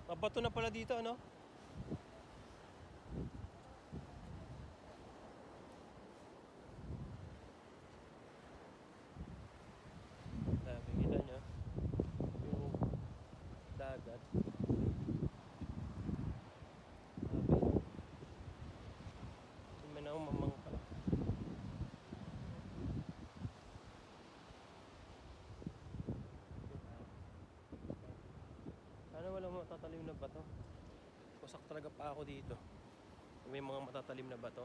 Mabato na pala dito, ano? Sabi kita nyo, yung dagat. Sabi, may na umamang pala. Sana walang matatalim na bato. Wasak talaga pa ako dito. May mga matatalim na bato.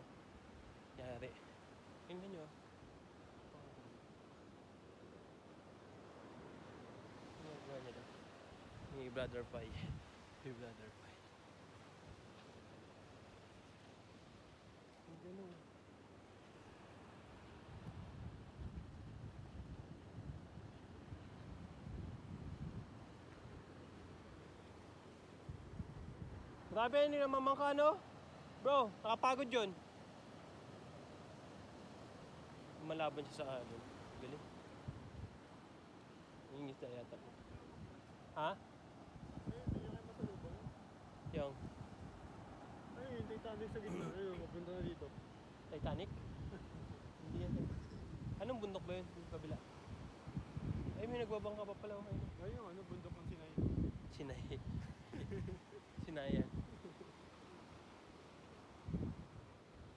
Yari. Tingnan nyo. Ni Brother Pai. Ni Brother Pai. Ang ganun. Grabe, hindi na mamangka, no? Bro, nakapagod yun. Malaban siya sa amin. Galing. Ingis na yata po. Ha? Hindi nyo kayo matulubong. Yung Ay, yung Titanic sa gitna. Ayun, mapunta na dito. Titanic? Hindi yan. Anong bundok ba yun? Yung kabila. Ay, may nagbabangka pa pala. Ayun yung ano, bundok ng Sinay. Sinay. Sinaya.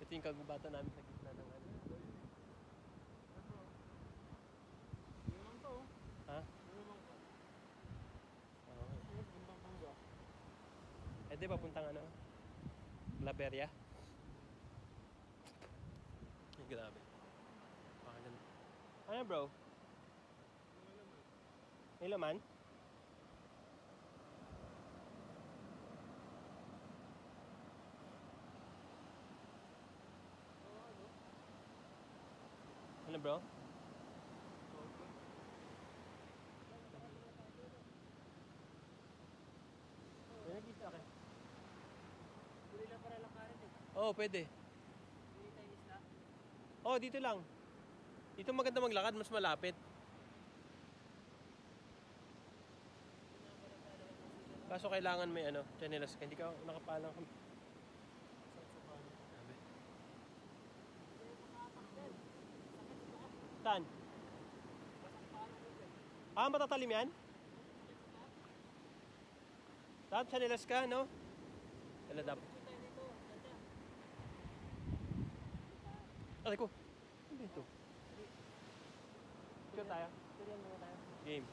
Ito yung kagubatan namin sa gitna ng ano. Yun lang to. Ha? Yun lang to. Oo. Yun, bundang Pangga. Eh di papuntang ano? Claveria. Ay, grabe. Pakaganda. Ano bro? May laman? Ano bro? May nag-isa ka. Buli lang para lakarin eh. Oo, pwede. Buli tayo isla. Oo, dito lang. Dito maganda maglakad, mas malapit. Kaso kailangan may ano, chanelas ka. Hindi ka nakapalang kami. Saan? Ah, matatalim yan? Dapat chanelas ka, no? Wala dapat. Aray ko. Ano ba ito? Picture tayo. Pilihan muna tayo. Game.